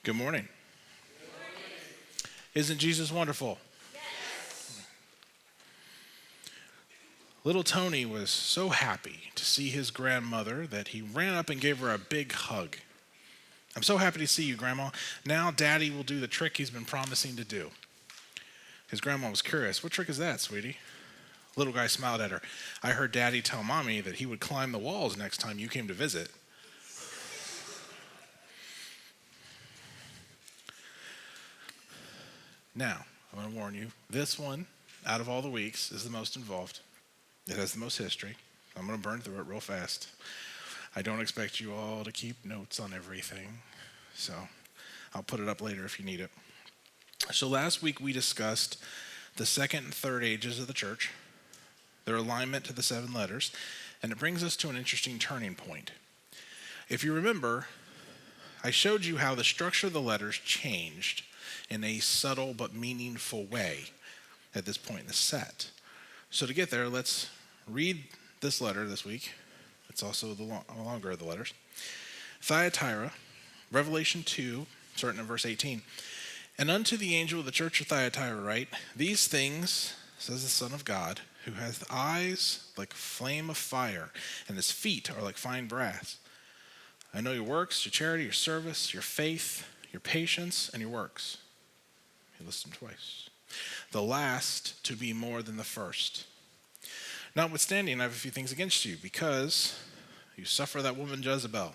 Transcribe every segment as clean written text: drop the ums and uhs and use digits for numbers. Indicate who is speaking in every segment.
Speaker 1: Good morning. Isn't Jesus wonderful?
Speaker 2: Yes.
Speaker 1: Little Tony was so happy to see his grandmother that he ran up and gave her a big hug. I'm so happy to see you, Grandma. Now Daddy will do the trick he's been promising to do. His grandma was curious. What trick is that, sweetie? Little guy smiled at her. I heard Daddy tell Mommy that he would climb the walls next time you came to visit. Now, I'm going to warn you, this one, out of all the weeks, is the most involved. It has the most history. I'm going to burn through it real fast. I don't expect you all to keep notes on everything, so I'll put it up later if you need it. So last week we discussed the second and third ages of the church, their alignment to the 7 letters, and it brings us to an interesting turning point. If you remember, I showed you how the structure of the letters changed in a subtle but meaningful way at this point in the set. So to get there, let's read this letter this week. It's also the longer of the letters. Thyatira, Revelation 2, starting in verse 18. And unto the angel of the church of Thyatira write, these things, says the Son of God, who hath eyes like flame of fire, and his feet are like fine brass. I know your works, your charity, your service, your faith, your patience, and your works. He lists them twice. The last to be more than the first. Notwithstanding, I have a few things against you, because you suffer that woman Jezebel,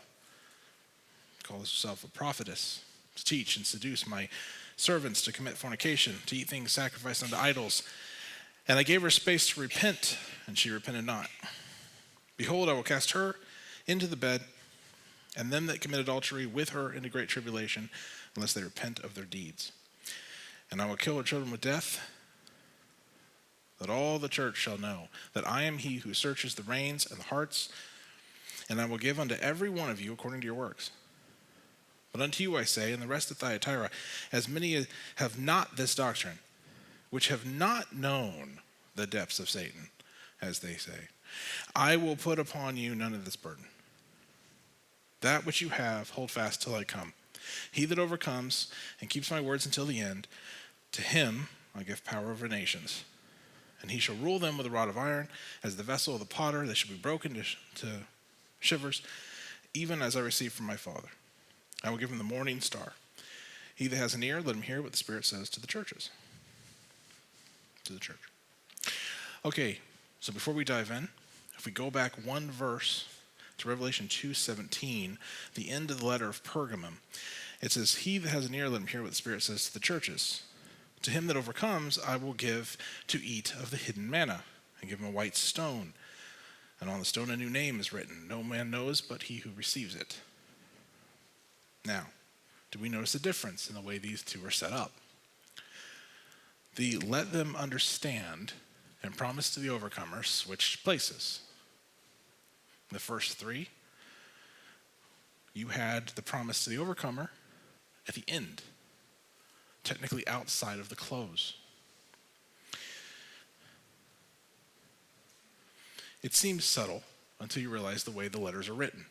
Speaker 1: calls herself a prophetess, to teach and seduce my servants to commit fornication, to eat things sacrificed unto idols. And I gave her space to repent, and she repented not. Behold, I will cast her into the bed, and them that commit adultery with her into great tribulation, unless they repent of their deeds. And I will kill her children with death, that all the church shall know that I am he who searches the reins and the hearts, and I will give unto every one of you according to your works. But unto you I say, and the rest of Thyatira, as many as have not this doctrine, which have not known the depths of Satan, as they say, I will put upon you none of this burden. That which you have, hold fast till I come. He that overcomes and keeps my words until the end, to him I give power over nations. And he shall rule them with a rod of iron, as the vessel of the potter, they shall be broken to shivers, even as I received from my Father. I will give him the morning star. He that has an ear, let him hear what the Spirit says to the churches. To the church. Okay, so before we dive in, if we go back one verse to Revelation 2:17, the end of the letter of Pergamum, it says, he that has an ear, let him hear what the Spirit says to the churches. To him that overcomes, I will give to eat of the hidden manna, and give him a white stone. And on the stone a new name is written. No man knows but he who receives it. Now, do we notice a difference in the way these two are set up? The let them understand and promise to the overcomers switch places. The first 3, you had the promise to the overcomer at the end, technically outside of the close. It seems subtle until you realize the way the letters are written.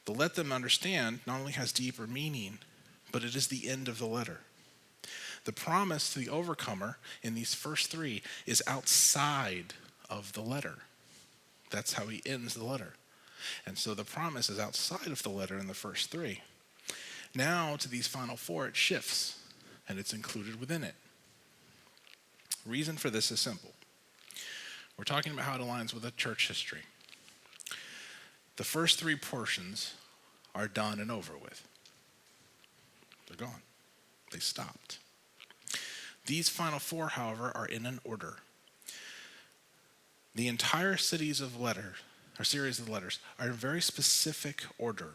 Speaker 1: The let them understand not only has deeper meaning, but it is the end of the letter. The promise to the overcomer in these first 3 is outside of the letter. That's how he ends the letter. And so the promise is outside of the letter in the first 3. Now to these final 4, it shifts, and it's included within it. Reason for this is simple. We're talking about how it aligns with a church history. The first 3 portions are done and over with. They're gone. They stopped. These final 4, however, are in an order. The entire series of letters are in very specific order.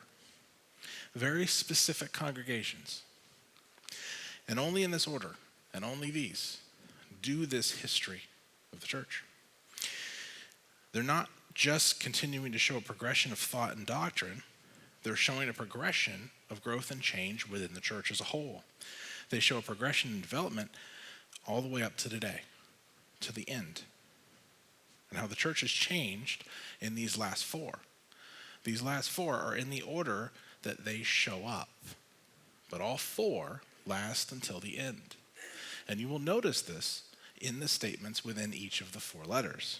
Speaker 1: Very specific congregations. And only in this order, and only these, do this history of the church. They're not just continuing to show a progression of thought and doctrine. They're showing a progression of growth and change within the church as a whole. They show a progression in development all the way up to today, to the end. And how the church has changed in these last 4. These last 4 are in the order that they show up. but all four last until the end. And you will notice this in the statements within each of the four letters.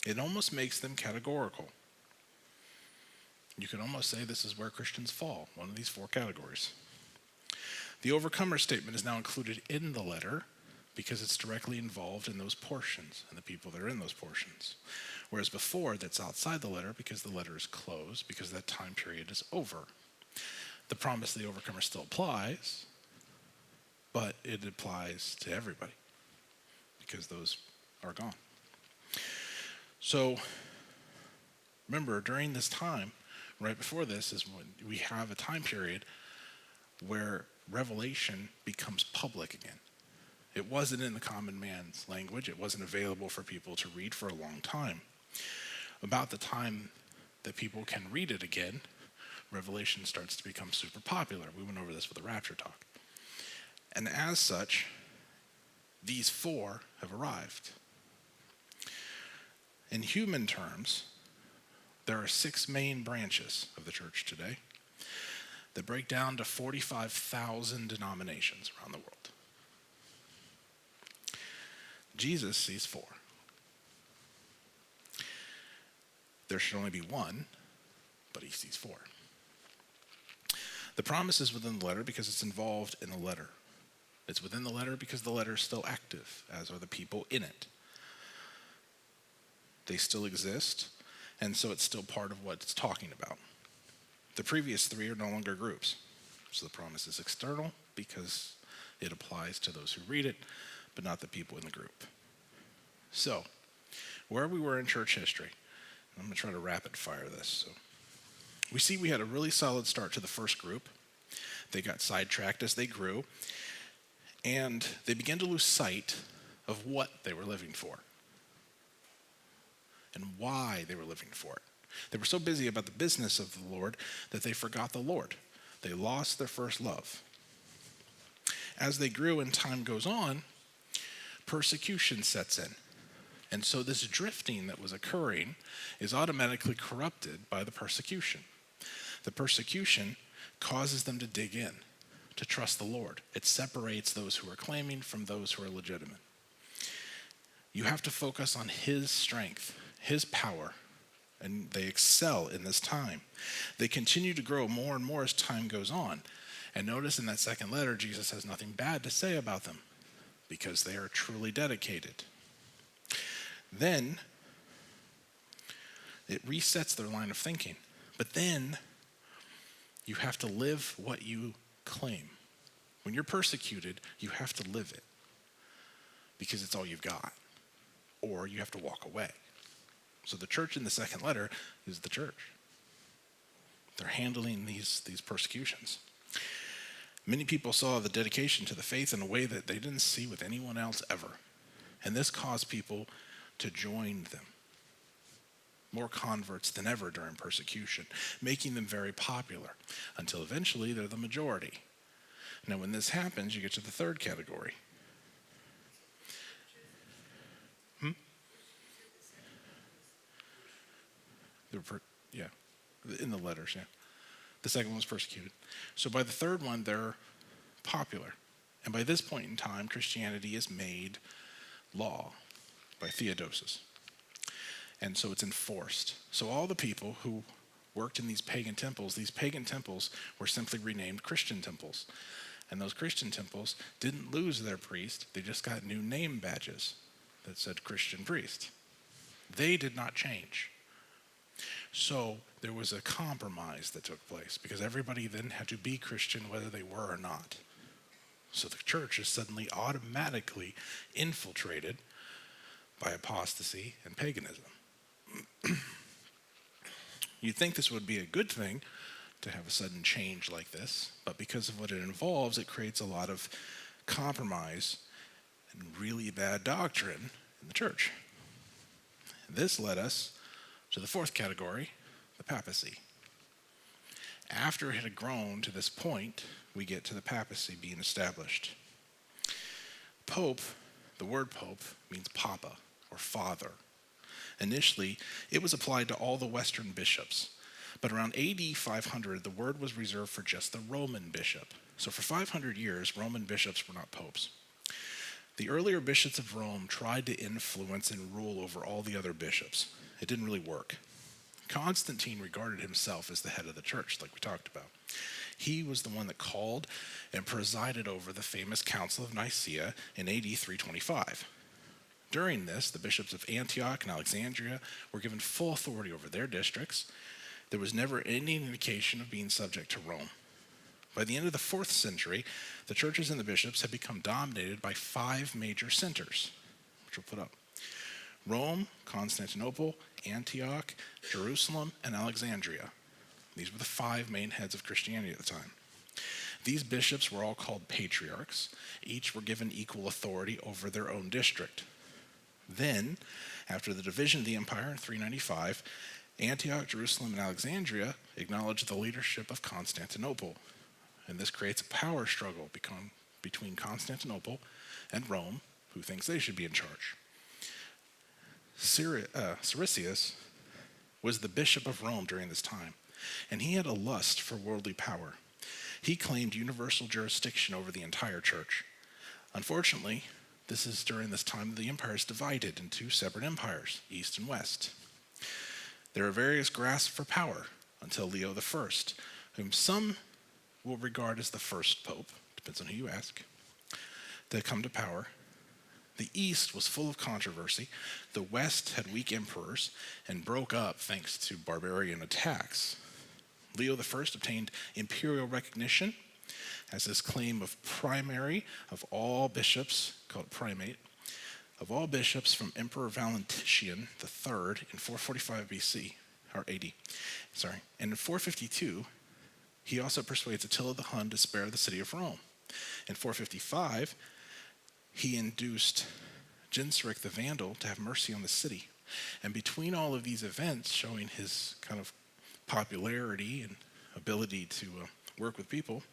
Speaker 1: It almost makes them categorical. You can almost say this is where Christians fall, one of these four categories. The overcomer statement is now included in the letter because it's directly involved in those portions and the people that are in those portions. Whereas before, that's outside the letter because the letter is closed, because that time period is over. The promise of the overcomer still applies, but it applies to everybody because those are gone. So remember, during this time, right before this is when we have a time period where revelation becomes public again. It wasn't in the common man's language. It wasn't available for people to read for a long time. About the time that people can read it again, Revelation starts to become super popular. We went over this with the rapture talk. And as such, these four have arrived. In human terms, there are 6 main branches of the church today that break down to 45,000 denominations around the world. Jesus sees 4. There should only be one, but he sees 4. The promise is within the letter because it's involved in the letter. It's within the letter because the letter is still active, as are the people in it. They still exist, and so it's still part of what it's talking about. The previous 3 are no longer groups. So the promise is external because it applies to those who read it, but not the people in the group. So, where we were in church history, I'm going to try to rapid fire this. So, we see we had a really solid start to the first group. They got sidetracked as they grew, and they began to lose sight of what they were living for and why they were living for it. They were so busy about the business of the Lord that they forgot the Lord. They lost their first love. As they grew and time goes on, persecution sets in. And so this drifting that was occurring is automatically corrupted by the persecution. The persecution causes them to dig in, to trust the Lord. It separates those who are claiming from those who are legitimate. You have to focus on his strength, his power, and they excel in this time. They continue to grow more and more as time goes on. And notice in that second letter, Jesus has nothing bad to say about them because they are truly dedicated. Then it resets their line of thinking. But then you have to live what you claim. When you're persecuted, you have to live it because it's all you've got. Or you have to walk away. So the church in the second letter is the church. They're handling these persecutions. Many people saw the dedication to the faith in a way that they didn't see with anyone else ever. And this caused people to join them. More converts than ever during persecution, making them very popular, until eventually they're the majority. Now when this happens, you get to the third category. In the letters, yeah. The second one was persecuted. So by the third one, they're popular. And by this point in time, Christianity is made law by Theodosius. And so it's enforced. So all the people who worked in these pagan temples were simply renamed Christian temples. And those Christian temples didn't lose their priest. They just got new name badges that said Christian priest. They did not change. So there was a compromise that took place because everybody then had to be Christian whether they were or not. So the church is suddenly automatically infiltrated by apostasy and paganism. You'd think this would be a good thing to have a sudden change like this, but because of what it involves, it creates a lot of compromise and really bad doctrine in the church. This led us to the fourth category, the papacy. After it had grown to this point, we get to the papacy being established. Pope, the word pope, means papa or father. Initially, it was applied to all the Western bishops, But around AD 500, the word was reserved for just the Roman bishop. So for 500 years, Roman bishops were not popes. The earlier bishops of Rome tried to influence and rule over all the other bishops. It didn't really work. Constantine regarded himself as the head of the church, like we talked about. He was the one that called and presided over the famous Council of Nicaea in AD 325. During this, the bishops of Antioch and Alexandria were given full authority over their districts. There was never any indication of being subject to Rome. By the end of the 4th century, the churches and the bishops had become dominated by 5 major centers, which we'll put up: Rome, Constantinople, Antioch, Jerusalem, and Alexandria. These were the 5 main heads of Christianity at the time. These bishops were all called patriarchs. Each were given equal authority over their own district. Then, after the division of the empire in 395, Antioch, Jerusalem, and Alexandria acknowledged the leadership of Constantinople. And this creates a power struggle between Constantinople and Rome, who thinks they should be in charge. Siricius was the bishop of Rome during this time, and he had a lust for worldly power. He claimed universal jurisdiction over the entire church. Unfortunately, this is during this time that the empire is divided into separate empires, east and west. There are various grasps for power until Leo I, whom some will regard as the first pope, depends on who you ask, to come to power. The East was full of controversy. The West had weak emperors and broke up thanks to barbarian attacks. Leo I obtained imperial recognition as his claim of primary of all bishops, called primate, of all bishops from Emperor Valentinian III in 445 BC, or AD. And in 452, he also persuades Attila the Hun to spare the city of Rome. In 455, he induced Genseric the Vandal to have mercy on the city. And between all of these events, showing his kind of popularity and ability to work with people,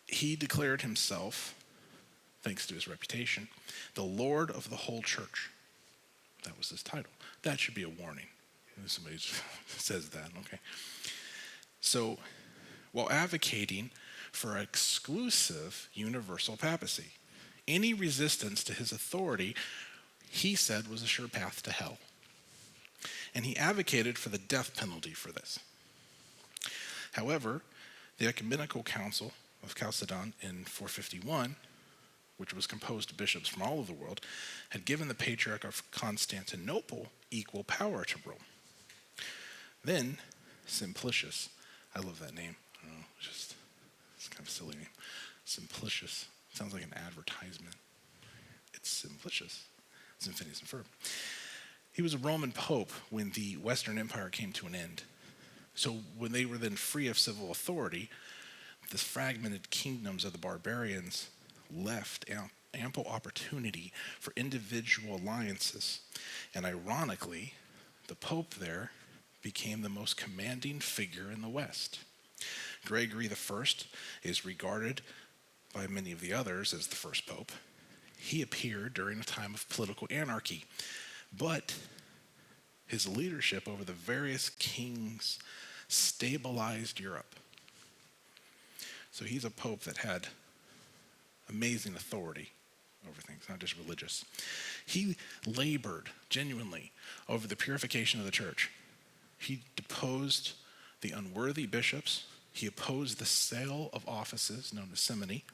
Speaker 1: he declared himself, thanks to his reputation, the Lord of the whole church. That was his title. That should be a warning. Somebody says that, okay. So, while advocating for exclusive universal papacy, any resistance to his authority, he said, was a sure path to hell. And he advocated for the death penalty for this. However, the Ecumenical Council of Chalcedon in 451, which was composed of bishops from all over the world, had given the Patriarch of Constantinople equal power to Rome. Then, Simplicius, I love that name. I don't know, it's kind of a silly name. Simplicius. Sounds like an advertisement. It's Simplicius. It's infinitive and verb. He was a Roman pope when the Western Empire came to an end. So when they were then free of civil authority, the fragmented kingdoms of the barbarians left ample opportunity for individual alliances. And ironically, the pope there became the most commanding figure in the West. Gregory I is regarded by many of the others as the first pope. He appeared during a time of political anarchy, but his leadership over the various kings stabilized Europe. So he's a pope that had amazing authority over things, not just religious. He labored genuinely over the purification of the church. He deposed the unworthy bishops. He opposed the sale of offices known as simony.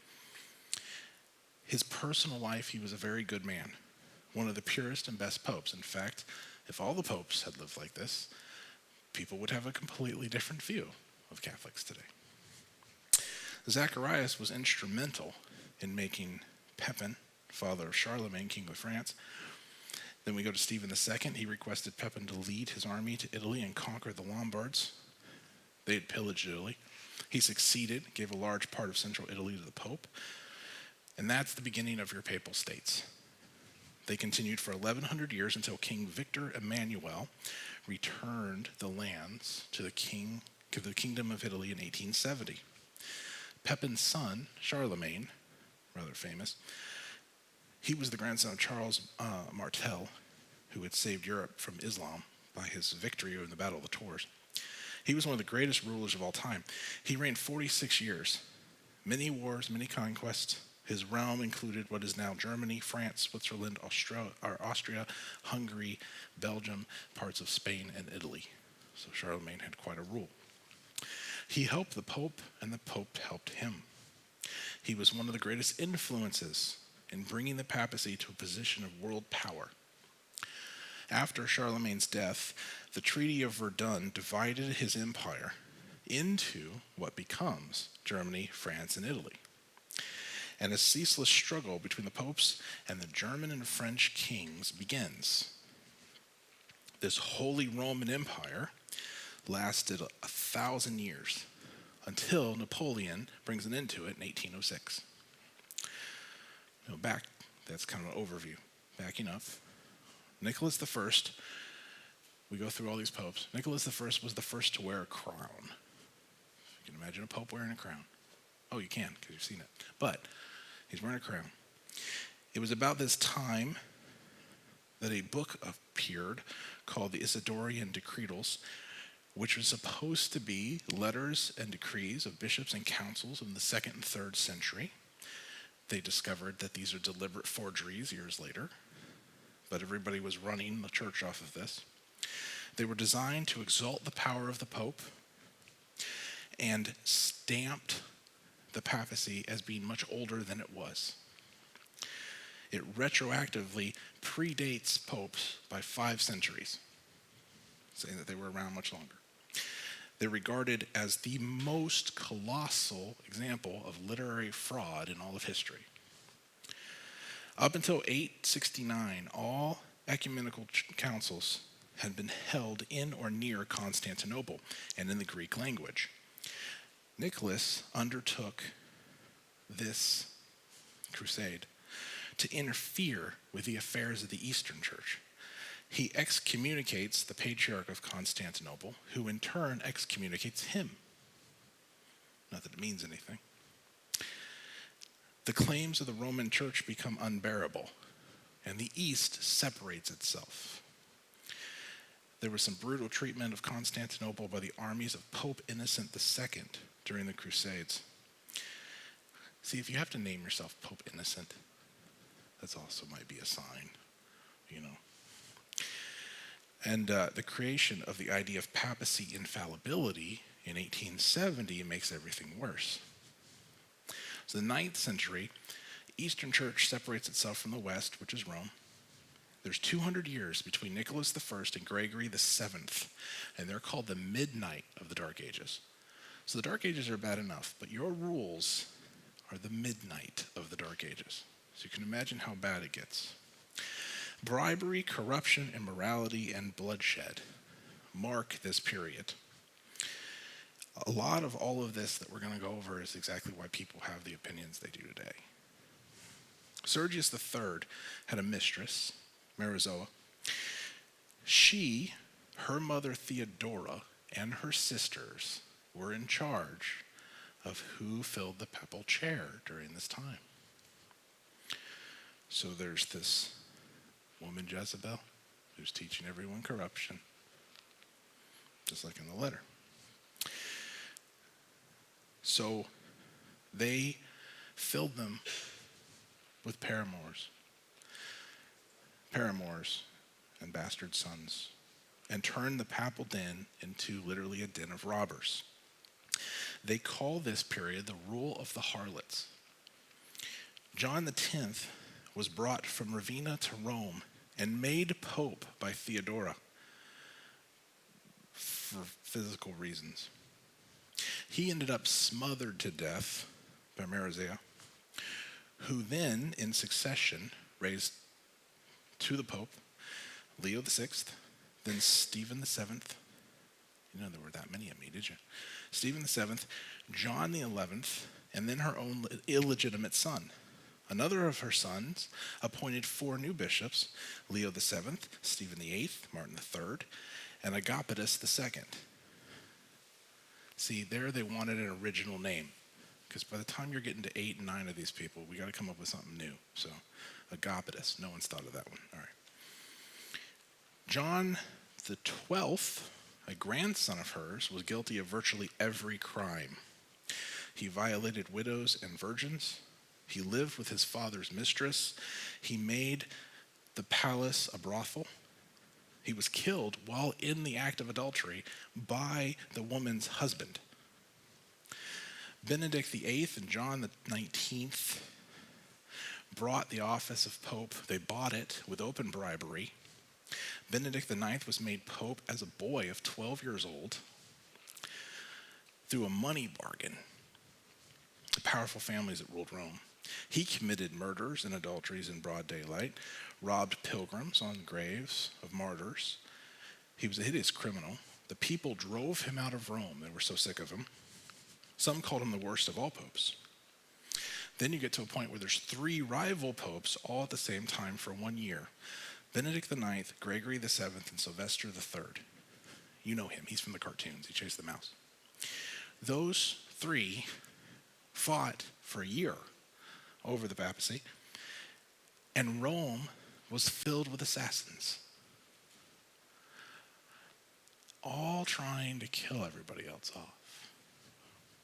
Speaker 1: His personal life, he was a very good man, one of the purest and best popes. In fact, if all the popes had lived like this, people would have a completely different view of Catholics today. Zacharias was instrumental in making Pepin, father of Charlemagne, king of France. Then we go to Stephen II. He requested Pepin to lead his army to Italy and conquer the Lombards. They had pillaged Italy. He succeeded, gave a large part of central Italy to the Pope. And that's the beginning of your papal states. They continued for 1,100 years until King Victor Emmanuel returned the lands to the Kingdom of Italy in 1870. Pepin's son, Charlemagne, rather famous, he was the grandson of Charles Martel, who had saved Europe from Islam by his victory in the Battle of the Tours. He was one of the greatest rulers of all time. He reigned 46 years, many wars, many conquests. His realm included what is now Germany, France, Switzerland, Austria, Hungary, Belgium, parts of Spain, and Italy. So Charlemagne had quite a rule. He helped the Pope, and the Pope helped him. He was one of the greatest influences in bringing the papacy to a position of world power. After Charlemagne's death, the Treaty of Verdun divided his empire into what becomes Germany, France, and Italy. And a ceaseless struggle between the popes and the German and French kings begins. This Holy Roman Empire lasted 1,000 years until Napoleon brings an end to it in 1806. That's kind of an overview. Backing up, Nicholas I, we go through all these popes. Nicholas I was the first to wear a crown. You can imagine a pope wearing a crown. Oh, you can, because you've seen it. But he's wearing a crown. It was about this time that a book appeared called the Isidorian Decretals, which was supposed to be letters and decrees of bishops and councils in the 2nd and 3rd century. They discovered that these are deliberate forgeries years later, but everybody was running the church off of this. They were designed to exalt the power of the Pope and stamped the papacy as being much older than it was. It retroactively predates popes by 5 centuries, saying that they were around much longer. They're regarded as the most colossal example of literary fraud in all of history. Up until 869, all ecumenical councils had been held in or near Constantinople and in the Greek language. Nicholas undertook this crusade to interfere with the affairs of the Eastern Church. He excommunicates the Patriarch of Constantinople, who in turn excommunicates him. Not that it means anything. The claims of the Roman Church become unbearable, and the East separates itself. There was some brutal treatment of Constantinople by the armies of Pope Innocent II during the Crusades. See, if you have to name yourself Pope Innocent, that's also might be a sign, you know. And the creation of the idea of papacy infallibility in 1870 makes everything worse. So the 9th century, Eastern Church separates itself from the West, which is Rome. There's 200 years between Nicholas I and Gregory VII, and they're called the midnight of the Dark Ages. So the Dark Ages are bad enough, but your rules are the midnight of the Dark Ages. So you can imagine how bad it gets. Bribery, corruption, immorality, and bloodshed mark this period. A lot of all of this that we're going to go over is exactly why people have the opinions they do today. Sergius III had a mistress, Marizoa. Her mother Theodora, and her sisters were in charge of who filled the papal chair during this time. So there's this woman Jezebel who's teaching everyone corruption, just like in the letter. So they filled them with paramours and bastard sons, and turned the papal den into literally a den of robbers. They call this period the rule of the harlots. John X was brought from Ravenna to Rome and made pope by Theodora for physical reasons. He ended up smothered to death by Marizoa, who then, in succession, raised to the Pope Leo VI, then Stephen VII. You know there were that many of me, did you? Stephen VII, John XI, and then her own illegitimate son. Another of her sons appointed 4 new bishops, Leo VII, Stephen VIII, Martin III, and Agapetus II. See, there they wanted an original name, because by the time you're getting to 8 and 9 of these people, we got to come up with something new. So, Agapetus, no one's thought of that one. All right. John the 12th a grandson of hers, was guilty of virtually every crime. He violated widows and virgins. He lived with his father's mistress. He made the palace a brothel. He was killed while in the act of adultery by the woman's husband. Benedict VIII and John the 19th brought the office of Pope. They bought it with open bribery. Benedict IX was made Pope as a boy of 12 years old through a money bargain. The powerful families that ruled Rome. He committed murders and adulteries in broad daylight, robbed pilgrims on graves of martyrs. He was a hideous criminal. The people drove him out of Rome. They were so sick of him. Some called him the worst of all popes. Then you get to a point where there's 3 rival popes all at the same time for 1 year. Benedict IX, Gregory VII, and Sylvester III. You know him. He's from the cartoons. He chased the mouse. Those 3 fought for a year over the papacy, and Rome was filled with assassins, all trying to kill everybody else off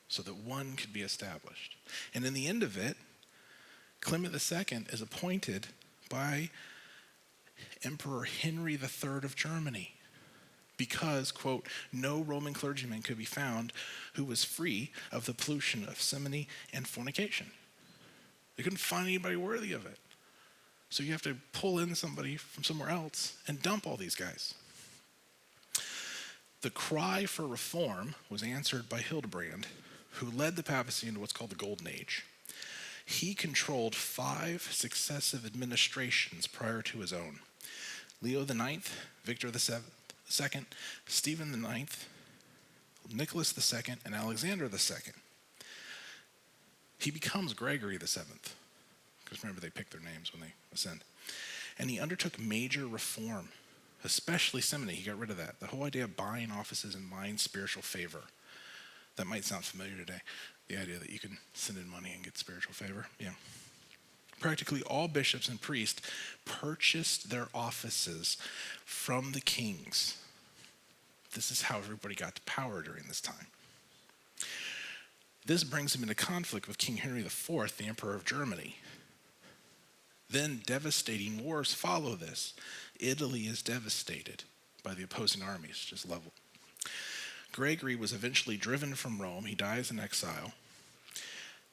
Speaker 1: so that one could be established. And in the end of it, Clement II is appointed by Emperor Henry III of Germany because, quote, no Roman clergyman could be found who was free of the pollution of simony and fornication. They couldn't find anybody worthy of it. So you have to pull in somebody from somewhere else and dump all these guys. The cry for reform was answered by Hildebrand, who led the papacy into what's called the Golden Age. He controlled 5 successive administrations prior to his own. Leo IX, Victor II, Stephen IX, Nicholas II, and Alexander II. He becomes Gregory VII, because remember they pick their names when they ascend. And he undertook major reform, especially simony. He got rid of that. The whole idea of buying offices and buying spiritual favor. That might sound familiar today. The idea that you can send in money and get spiritual favor. Yeah. Practically all bishops and priests purchased their offices from the kings. This is how everybody got to power during this time. This brings him into conflict with King Henry IV, the Emperor of Germany. Then devastating wars follow this. Italy is devastated by the opposing armies, just level. Gregory was eventually driven from Rome. He dies in exile.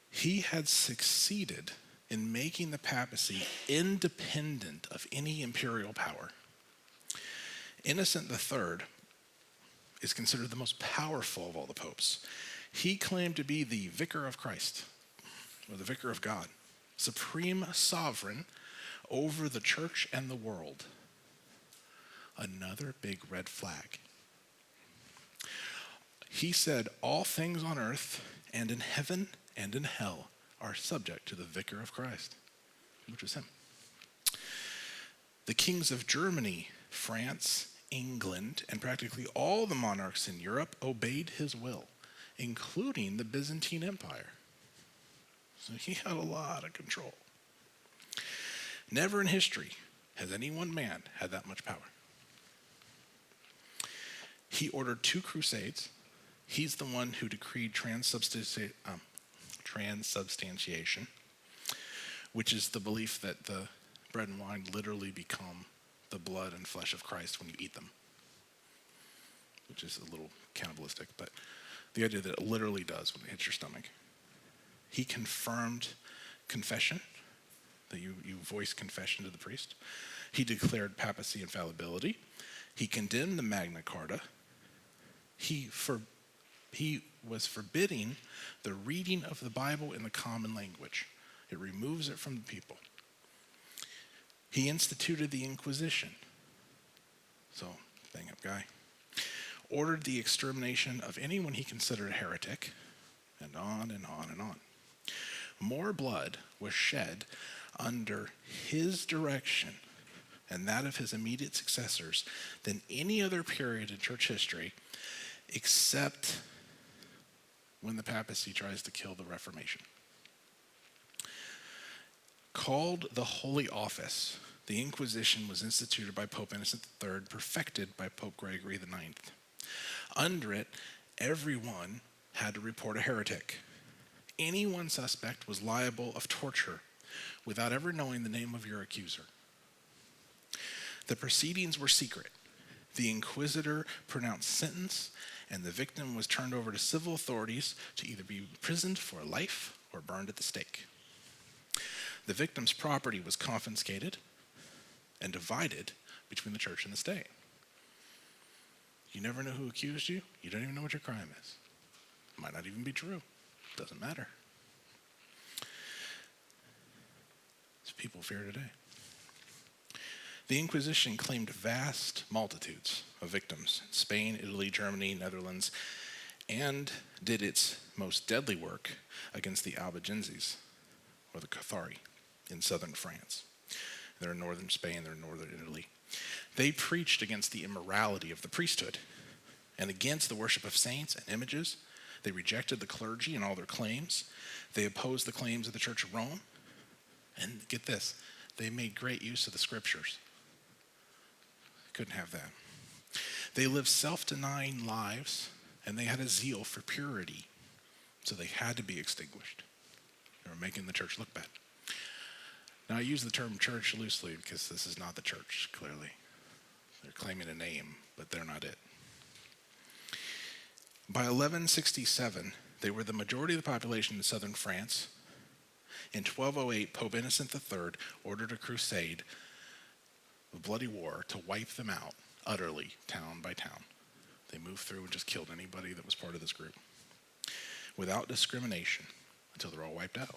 Speaker 1: He had succeeded in making the papacy independent of any imperial power. Innocent III is considered the most powerful of all the popes. He claimed to be the vicar of Christ, or the vicar of God, supreme sovereign over the church and the world. Another big red flag. He said, all things on earth and in heaven and in hell are subject to the vicar of Christ, which is him. The kings of Germany, France, England, and practically all the monarchs in Europe obeyed his will, including the Byzantine Empire. So he had a lot of control. Never in history has any one man had that much power. He ordered 2 crusades. He's the one who decreed transubstantiation, which is the belief that the bread and wine literally become the blood and flesh of Christ when you eat them, which is a little cannibalistic, but the idea that it literally does when it hits your stomach. He confirmed confession, that you voice confession to the priest. He declared papacy infallibility. He condemned the Magna Carta. He was forbidding the reading of the Bible in the common language. It removes it from the people. He instituted the Inquisition. So, bang up guy. Ordered the extermination of anyone he considered a heretic, and on and on and on. More blood was shed under his direction and that of his immediate successors than any other period in church history, except when the papacy tries to kill the Reformation. Called the Holy Office, the Inquisition was instituted by Pope Innocent III, perfected by Pope Gregory IX. Under it, everyone had to report a heretic. Any one suspect was liable of torture without ever knowing the name of your accuser. The proceedings were secret. The inquisitor pronounced sentence, and the victim was turned over to civil authorities to either be imprisoned for life or burned at the stake. The victim's property was confiscated and divided between the church and the state. You never know who accused you. You don't even know what your crime is. It might not even be true. Doesn't matter. It's people fear today. The Inquisition claimed vast multitudes of victims in Spain, Italy, Germany, Netherlands, and did its most deadly work against the Albigenses, or the Cathari, in southern France. They're in northern Spain, they're in northern Italy. They preached against the immorality of the priesthood and against the worship of saints and images. They rejected the clergy and all their claims. They opposed the claims of the Church of Rome. And get this, they made great use of the scriptures. Couldn't have that. They lived self-denying lives, and they had a zeal for purity, so they had to be extinguished. They were making the church look bad. Now, I use the term church loosely because this is not the church, clearly. They're claiming a name, but they're not it. By 1167, they were the majority of the population in southern France. In 1208, Pope Innocent III ordered a crusade, a bloody war, to wipe them out utterly, town by town. They moved through and just killed anybody that was part of this group without discrimination until they're all wiped out.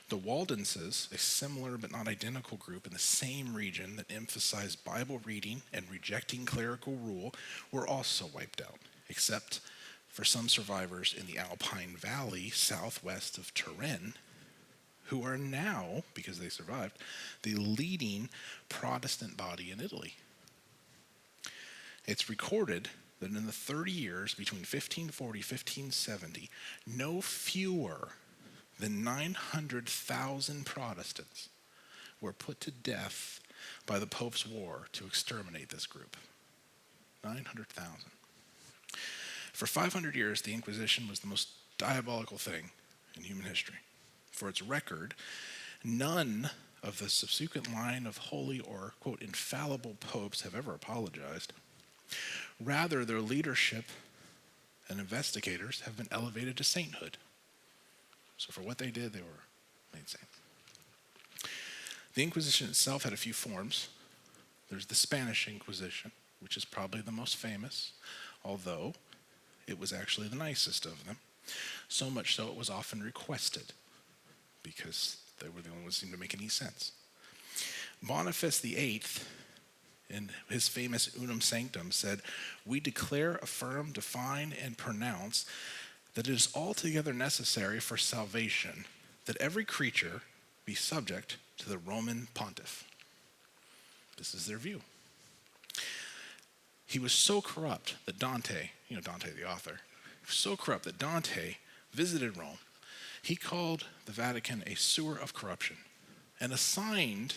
Speaker 1: The Waldenses, a similar but not identical group in the same region that emphasized Bible reading and rejecting clerical rule, were also wiped out, except for some survivors in the Alpine Valley southwest of Turin, who are now, because they survived, the leading Protestant body in Italy. It's recorded that in the 30 years between 1540 and 1570, no fewer than 900,000 Protestants were put to death by the Pope's war to exterminate this group. 900,000. For 500 years, the Inquisition was the most diabolical thing in human history. For its record, none of the subsequent line of holy or, quote, infallible popes have ever apologized. Rather, their leadership and investigators have been elevated to sainthood. So for what they did, they were made saints. The Inquisition itself had a few forms. There's the Spanish Inquisition, which is probably the most famous, although it was actually the nicest of them. So much so it was often requested because they were the only ones who seemed to make any sense. Boniface VIII, in his famous Unum Sanctum, said, "We declare, affirm, define, and pronounce that it is altogether necessary for salvation that every creature be subject to the Roman pontiff." This is their view. He was so corrupt that Dante the author, was so corrupt that Dante visited Rome. He called the Vatican a sewer of corruption and assigned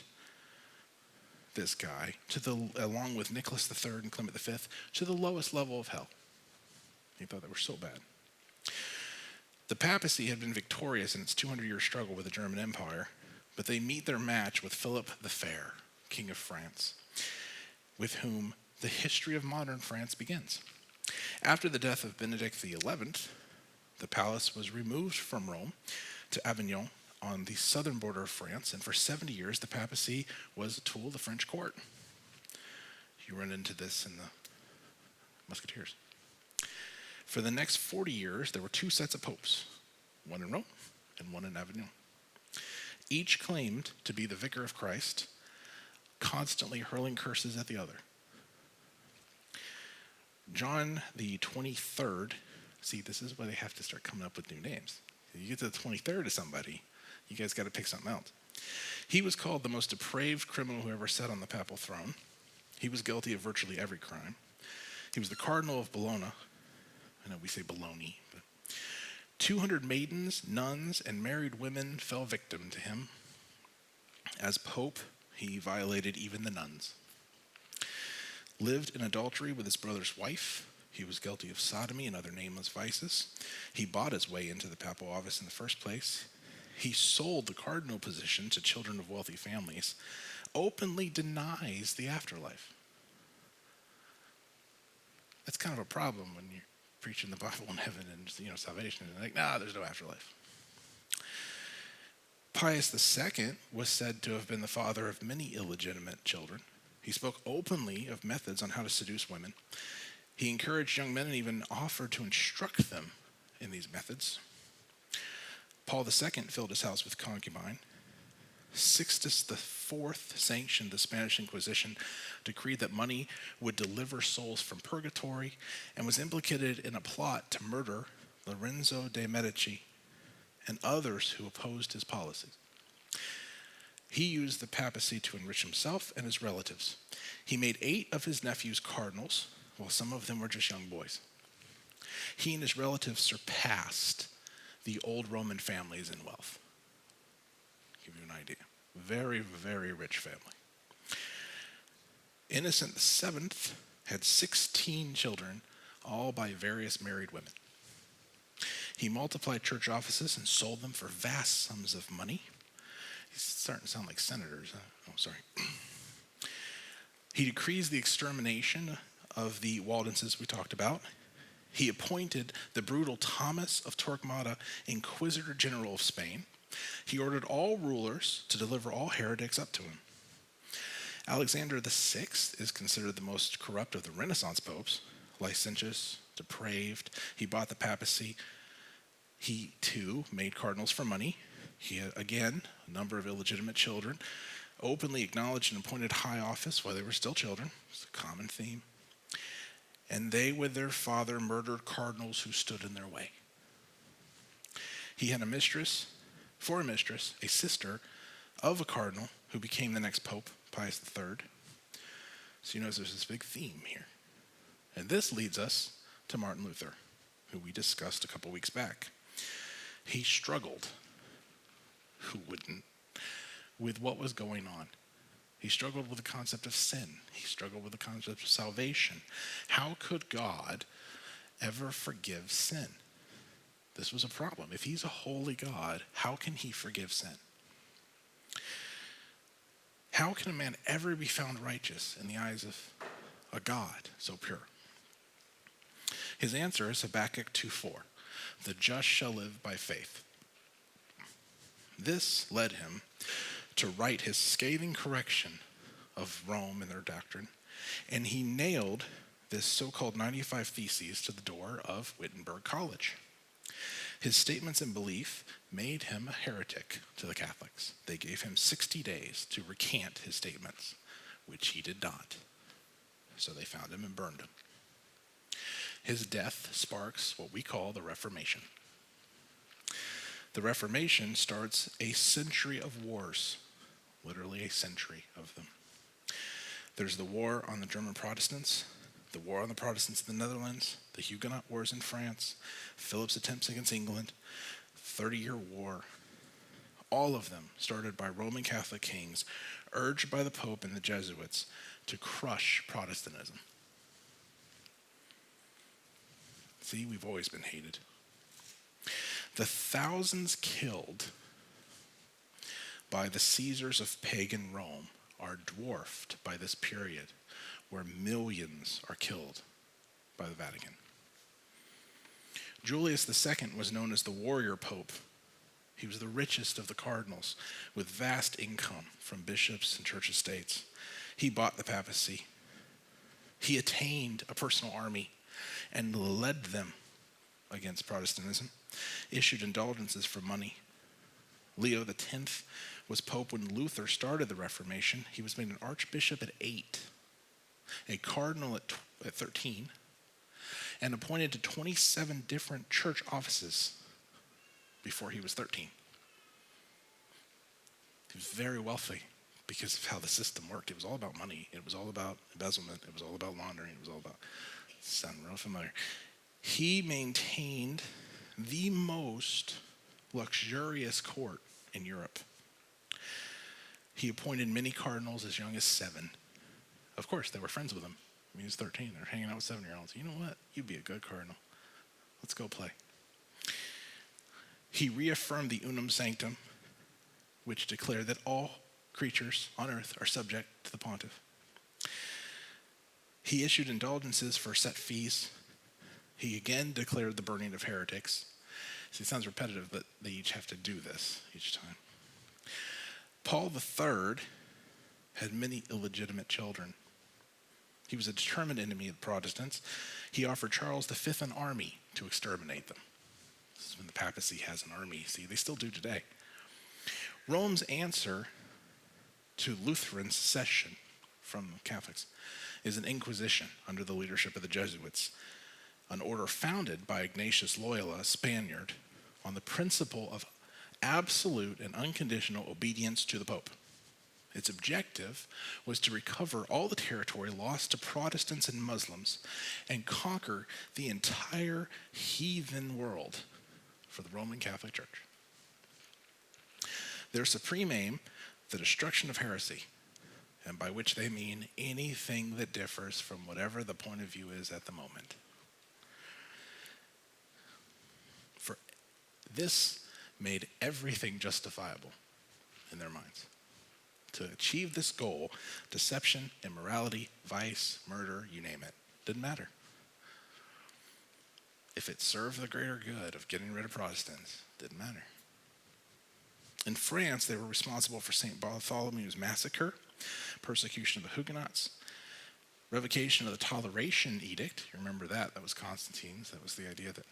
Speaker 1: this guy along with Nicholas III and Clement V, to the lowest level of hell. He thought they were so bad. The papacy had been victorious in its 200-year struggle with the German Empire, but they meet their match with Philip the Fair, King of France, with whom the history of modern France begins. After the death of Benedict XI, the palace was removed from Rome to Avignon on the southern border of France, and for 70 years the papacy was a tool of the French court. You run into this in the Musketeers. For the next 40 years, there were two sets of popes, one in Rome and one in Avignon. Each claimed to be the vicar of Christ, constantly hurling curses at the other. John the 23rd, see, this is why they have to start coming up with new names. You get to the 23rd of somebody, you guys got to pick something else. He was called the most depraved criminal who ever sat on the papal throne. He was guilty of virtually every crime. He was the Cardinal of Bologna. I know we say Bologna, but 200 maidens, nuns, and married women fell victim to him. As Pope, he violated even the nuns. lived in adultery with his brother's wife. He was guilty of sodomy and other nameless vices. He bought his way into the papal office in the first place. He sold the cardinal position to children of wealthy families, openly denies the afterlife. That's kind of a problem when you're preaching the Bible in heaven and salvation. And like, there's no afterlife. Pius II was said to have been the father of many illegitimate children. He spoke openly of methods on how to seduce women. He encouraged young men and even offered to instruct them in these methods. Paul II filled his house with concubine. Sixtus IV sanctioned the Spanish Inquisition, decreed that money would deliver souls from purgatory, and was implicated in a plot to murder Lorenzo de' Medici and others who opposed his policies. He used the papacy to enrich himself and his relatives. He made 8 of his nephews cardinals, while some of them were just young boys. He and his relatives surpassed the old Roman families in wealth. Give you an idea. Very, very rich family. Innocent VII had 16 children, all by various married women. He multiplied church offices and sold them for vast sums of money. He's starting to sound like senators. He decrees the extermination of the Waldenses we talked about. He appointed the brutal Thomas of Torquemada Inquisitor General of Spain. He ordered all rulers to deliver all heretics up to him. Alexander VI is considered the most corrupt of the Renaissance popes, licentious, depraved. He bought the papacy. He, too, made cardinals for money. He had, again, a number of illegitimate children, openly acknowledged and appointed high office while they were still children. It's a common theme. And they, with their father, murdered cardinals who stood in their way. He had for a mistress, a sister of a cardinal who became the next pope, Pius III. So you notice there's this big theme here. And this leads us to Martin Luther, who we discussed a couple weeks back. He struggled, who wouldn't, with what was going on. He struggled with the concept of sin. He struggled with the concept of salvation. How could God ever forgive sin? This was a problem. If he's a holy God, how can he forgive sin? How can a man ever be found righteous in the eyes of a God so pure? His answer is Habakkuk 2:4. The just shall live by faith. This led him to write his scathing correction of Rome and their doctrine, and he nailed this so-called 95 Theses to the door of Wittenberg College. His statements and belief made him a heretic to the Catholics. They gave him 60 days to recant his statements, which he did not. So they found him and burned him. His death sparks what we call the Reformation. The Reformation starts a century of wars, literally a century of them. There's the war on the German Protestants, the war on the Protestants in the Netherlands, the Huguenot wars in France, Philip's attempts against England, 30-year war. All of them started by Roman Catholic kings, urged by the Pope and the Jesuits to crush Protestantism. See, we've always been hated. The thousands killed by the Caesars of pagan Rome are dwarfed by this period where millions are killed by the Vatican. Julius II was known as the warrior pope. He was the richest of the cardinals with vast income from bishops and church estates. He bought the papacy. He attained a personal army and led them against Protestantism, issued indulgences for money. Leo X was pope when Luther started the Reformation. He was made an archbishop at 8, a cardinal at 13, and appointed to 27 different church offices before he was 13. He was very wealthy because of how the system worked. It was all about money. It was all about embezzlement. It was all about laundering. It was all about, sound real familiar. He maintained the most luxurious court in Europe. He appointed many cardinals as young as 7. Of course, they were friends with him. I mean, he's 13. They're hanging out with 7-year-olds. You know what? You'd be a good cardinal. Let's go play. He reaffirmed the unum sanctum, which declared that all creatures on earth are subject to the pontiff. He issued indulgences for set fees. He again declared the burning of heretics. See, it sounds repetitive, but they each have to do this each time. Paul III had many illegitimate children. He was a determined enemy of the Protestants. He offered Charles V an army to exterminate them. This is when the papacy has an army. See, they still do today. Rome's answer to Lutheran secession from Catholics is an inquisition under the leadership of the Jesuits, an order founded by Ignatius Loyola, a Spaniard, on the principle of absolute and unconditional obedience to the Pope. Its objective was to recover all the territory lost to Protestants and Muslims and conquer the entire heathen world for the Roman Catholic Church. Their supreme aim, the destruction of heresy, and by which they mean anything that differs from whatever the point of view is at the moment. For this made everything justifiable in their minds. To achieve this goal, deception, immorality, vice, murder, you name it, didn't matter. If it served the greater good of getting rid of Protestants, didn't matter. In France, they were responsible for St. Bartholomew's massacre, persecution of the Huguenots, revocation of the Toleration Edict. You remember that? That was Constantine's. That was the idea that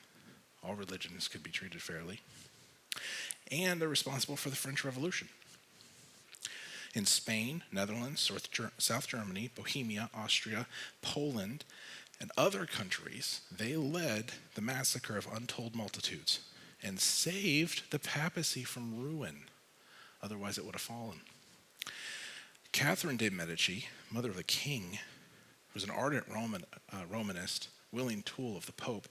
Speaker 1: all religions could be treated fairly. And they're responsible for the French Revolution. In Spain, Netherlands, South Germany, Bohemia, Austria, Poland, and other countries, they led the massacre of untold multitudes and saved the papacy from ruin. Otherwise, it would have fallen. Catherine de' Medici, mother of the king, was an ardent Romanist, willing tool of the Pope,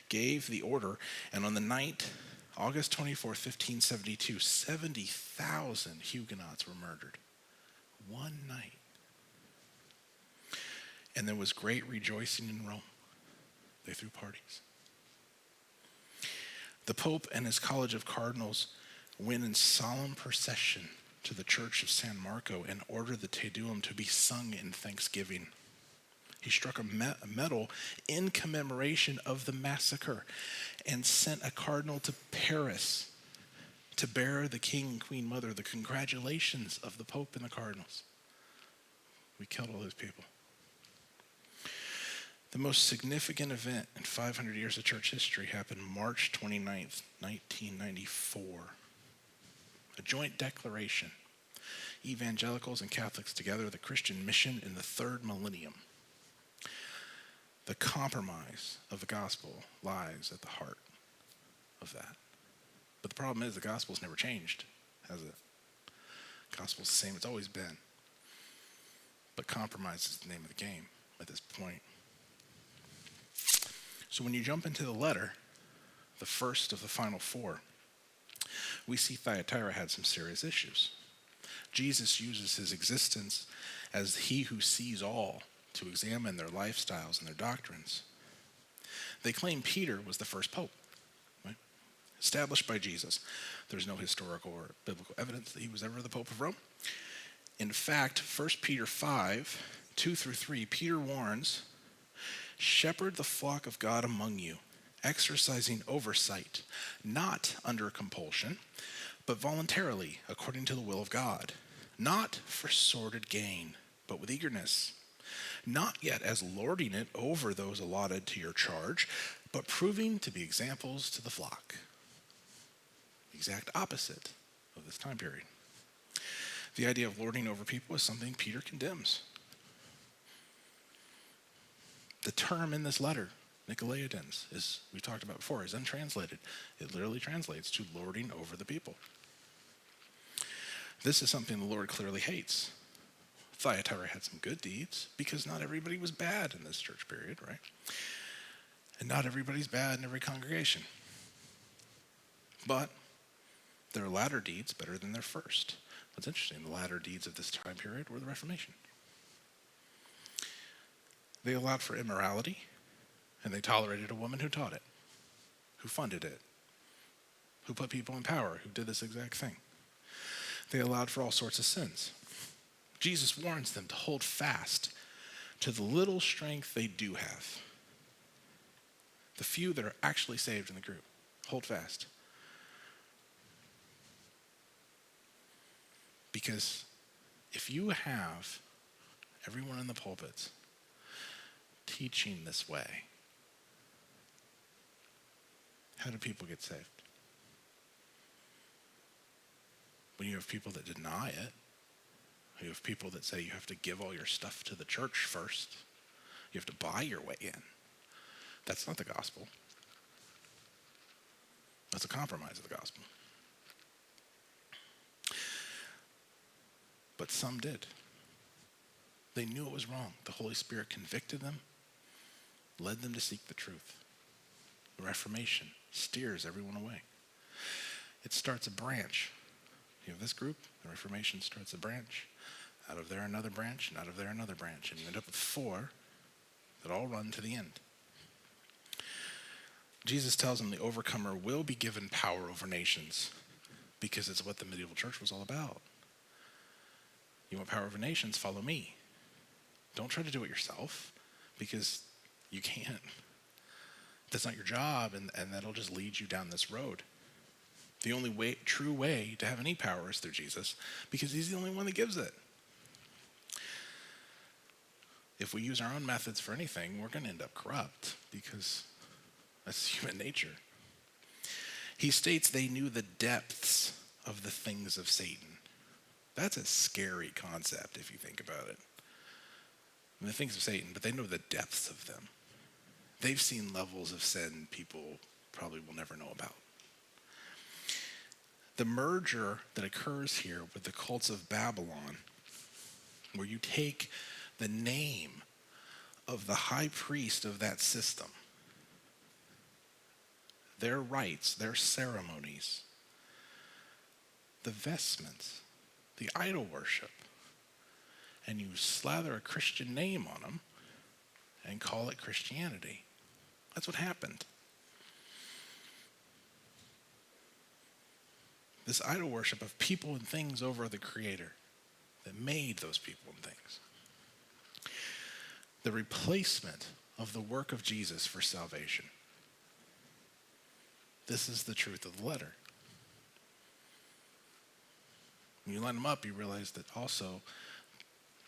Speaker 1: gave the order, and on the night, August 24, 1572, 70,000 Huguenots were murdered. One night. And there was great rejoicing in Rome. They threw parties. The Pope and his College of Cardinals went in solemn procession to the Church of San Marco and ordered the Te Deum to be sung in thanksgiving. He struck a medal in commemoration of the massacre and sent a cardinal to Paris to bear the king and queen mother the congratulations of the Pope and the cardinals. We killed all those people. The most significant event in 500 years of church history happened March 29th, 1994. A joint declaration. Evangelicals and Catholics together, the Christian mission in the third millennium. The compromise of the gospel lies at the heart of that. But the problem is the gospel's never changed, has it? The gospel's the same it's always been. But compromise is the name of the game at this point. So when you jump into the letter, the first of the final four, we see Thyatira had some serious issues. Jesus uses his existence as he who sees all to examine their lifestyles and their doctrines. They claim Peter was the first pope, right? Established by Jesus. There's no historical or biblical evidence that he was ever the Pope of Rome. In fact, 1 Peter 5, 2 through 3, Peter warns, shepherd the flock of God among you, exercising oversight, not under compulsion, but voluntarily, according to the will of God, not for sordid gain, but with eagerness, not yet as lording it over those allotted to your charge, but proving to be examples to the flock. The exact opposite of this time period. The idea of lording over people is something Peter condemns. The term in this letter, Nicolaitans, as we talked about before, is untranslated. It literally translates to lording over the people. This is something the Lord clearly hates. Thyatira had some good deeds because not everybody was bad in this church period, right? And not everybody's bad in every congregation. But their latter deeds better than their first. What's interesting, the latter deeds of this time period were the Reformation. They allowed for immorality, and they tolerated a woman who taught it, who funded it, who put people in power, who did this exact thing. They allowed for all sorts of sins. Jesus warns them to hold fast to the little strength they do have. The few that are actually saved in the group. Hold fast. Because if you have everyone in the pulpits teaching this way, how do people get saved? When you have people that deny it, you have people that say you have to give all your stuff to the church first, you have to buy your way in. That's not the gospel. That's a compromise of the gospel. But some did. They knew it was wrong. The Holy Spirit convicted them, led them to seek the truth. The Reformation steers everyone away. It starts a branch. You have this group, the Reformation starts a branch. Out of there another branch, and out of there another branch. And you end up with 4 that all run to the end. Jesus tells them the overcomer will be given power over nations because it's what the medieval church was all about. You want power over nations? Follow me. Don't try to do it yourself because you can't. That's not your job, and that'll just lead you down this road. The only way, true way to have any power is through Jesus because he's the only one that gives it. If we use our own methods for anything, we're going to end up corrupt because that's human nature. He states they knew the depths of the things of Satan. That's a scary concept if you think about it. I mean, the things of Satan, but they know the depths of them. They've seen levels of sin people probably will never know about. The merger that occurs here with the cults of Babylon, where you take the name of the high priest of that system, their rites, their ceremonies, the vestments, the idol worship, and you slather a Christian name on them and call it Christianity. That's what happened. This idol worship of people and things over the Creator that made those people and things. The replacement of the work of Jesus for salvation. This is the truth of the letter. When you line them up, you realize that also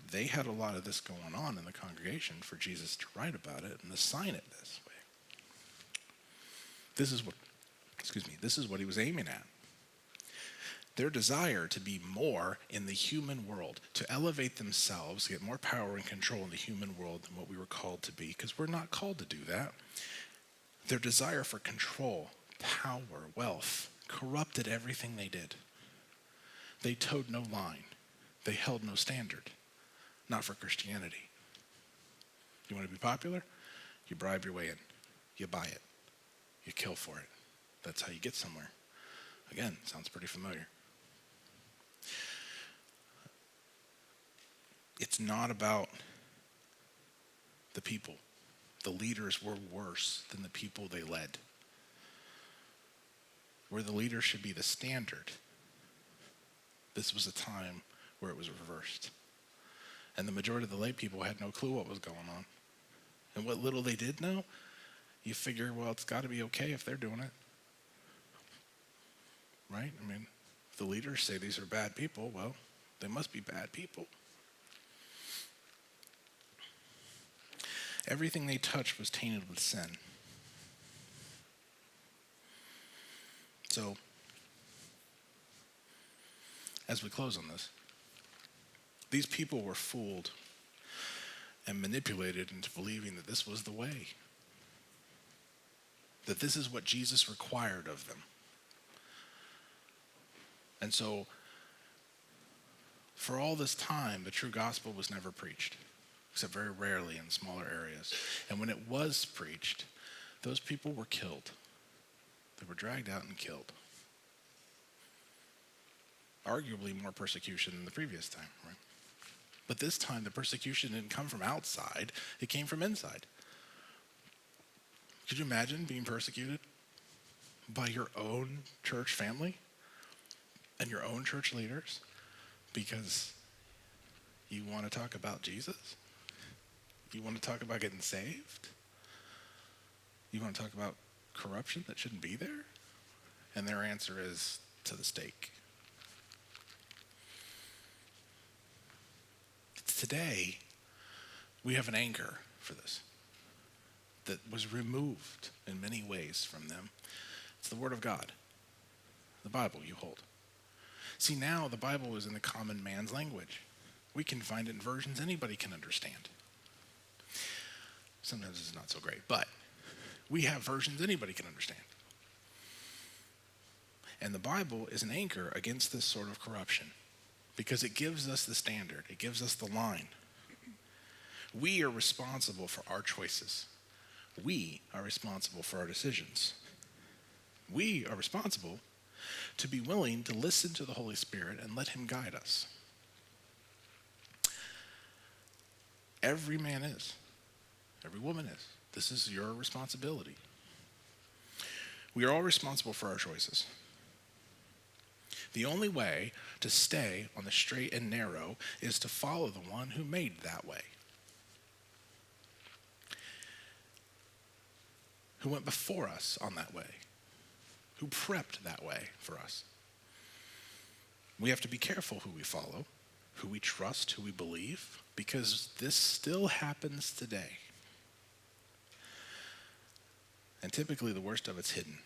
Speaker 1: they had a lot of this going on in the congregation for Jesus to write about it and assign it this way. This is what he was aiming at. Their desire to be more in the human world, to elevate themselves, get more power and control in the human world than what we were called to be, because we're not called to do that. Their desire for control, power, wealth, corrupted everything they did. They towed no line. They held no standard. Not for Christianity. You want to be popular? You bribe your way in. You buy it. You kill for it. That's how you get somewhere. Again, sounds pretty familiar. It's not about the people. The leaders were worse than the people they led. Where the leader should be the standard, this was a time where it was reversed. And the majority of the lay people had no clue what was going on. And what little they did know, you figure, well, it's got to be okay if they're doing it. Right? I mean, if the leaders say these are bad people, well, they must be bad people. Everything they touched was tainted with sin. So, as we close on this, these people were fooled and manipulated into believing that this was the way. That this is what Jesus required of them. And so, for all this time, the true gospel was never preached, except very rarely in smaller areas. And when it was preached, those people were killed. They were dragged out and killed. Arguably more persecution than the previous time, right? But this time, the persecution didn't come from outside, it came from inside. Could you imagine being persecuted by your own church family and your own church leaders because you want to talk about Jesus? You want to talk about getting saved? You want to talk about corruption that shouldn't be there? And their answer is to the stake. Today, we have an anchor for this that was removed in many ways from them. It's the Word of God, the Bible you hold. See, now the Bible is in the common man's language. We can find it in versions anybody can understand. Sometimes it's not so great, but we have versions anybody can understand. And the Bible is an anchor against this sort of corruption because it gives us the standard. It gives us the line. We are responsible for our choices. We are responsible for our decisions. We are responsible to be willing to listen to the Holy Spirit and let him guide us. Every man is. Every woman is. This is your responsibility. We are all responsible for our choices. The only way to stay on the straight and narrow is to follow the one who made that way, who went before us on that way, who prepped that way for us. We have to be careful who we follow, who we trust, who we believe, because this still happens today. And typically the worst of it's hidden.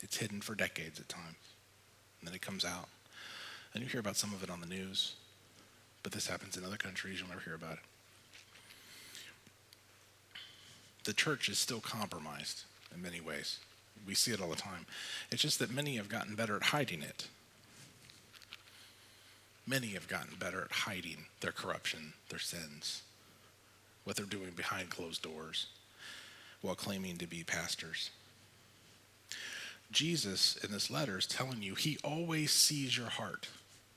Speaker 1: It's hidden for decades at times. And then it comes out. And you hear about some of it on the news. But this happens in other countries. You'll never hear about it. The church is still compromised in many ways. We see it all the time. It's just that many have gotten better at hiding it. Many have gotten better at hiding their corruption, their sins, what they're doing behind closed doors while claiming to be pastors. Jesus in this letter is telling you he always sees your heart.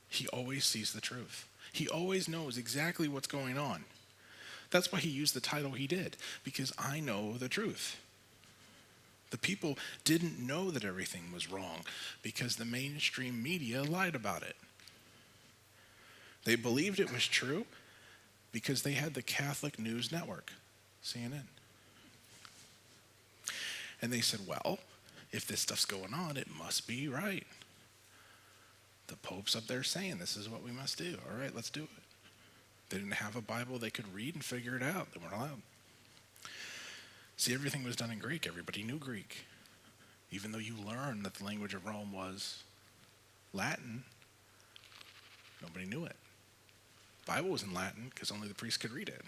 Speaker 1: He always sees the truth. He always knows exactly what's going on. That's why he used the title he did, because I know the truth. The people didn't know that everything was wrong because the mainstream media lied about it. They believed it was true because they had the Catholic News Network, CNN. And they said, well, if this stuff's going on, it must be right. The Pope's up there saying this is what we must do. All right, let's do it. They didn't have a Bible they could read and figure it out. They weren't allowed. See, everything was done in Greek. Everybody knew Greek. Even though you learned that the language of Rome was Latin, nobody knew it. The Bible was in Latin because only the priests could read it.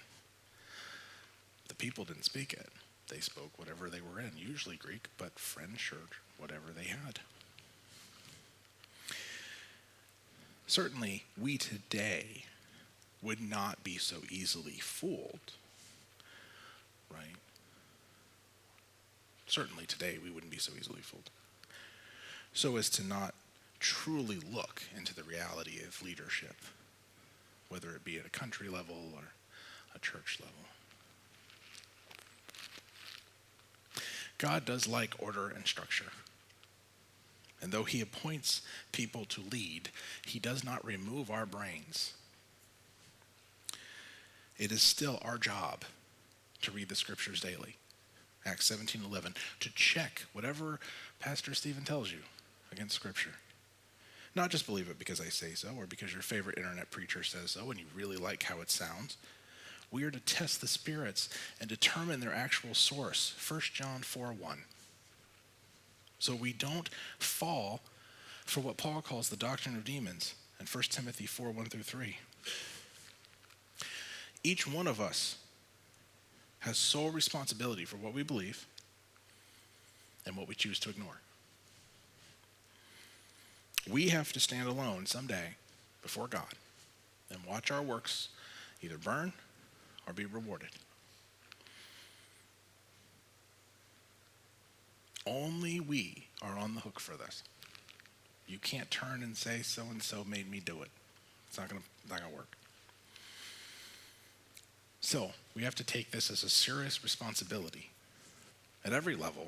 Speaker 1: The people didn't speak it. They spoke whatever they were in, usually Greek, but French or whatever they had. Certainly, we today would not be so easily fooled, right? Certainly today we wouldn't be so easily fooled. So as to not truly look into the reality of leadership, whether it be at a country level or a church level. God does like order and structure. And though he appoints people to lead, he does not remove our brains. It is still our job to read the scriptures daily. Acts 17:11, to check whatever Pastor Stephen tells you against scripture. Not just believe it because I say so or because your favorite internet preacher says so and you really like how it sounds. We are to test the spirits and determine their actual source. 1 John 4:1. So we don't fall for what Paul calls the doctrine of demons in 1 Timothy 4:1-3. Each one of us has sole responsibility for what we believe and what we choose to ignore. We have to stand alone someday before God and watch our works either burn or be rewarded. Only we are on the hook for this. You can't turn and say so-and-so made me do it. It's not gonna work. So we have to take this as a serious responsibility at every level,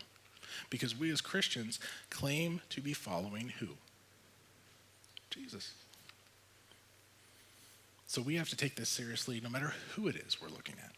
Speaker 1: because we as Christians claim to be following who? Jesus. So we have to take this seriously no matter who it is we're looking at.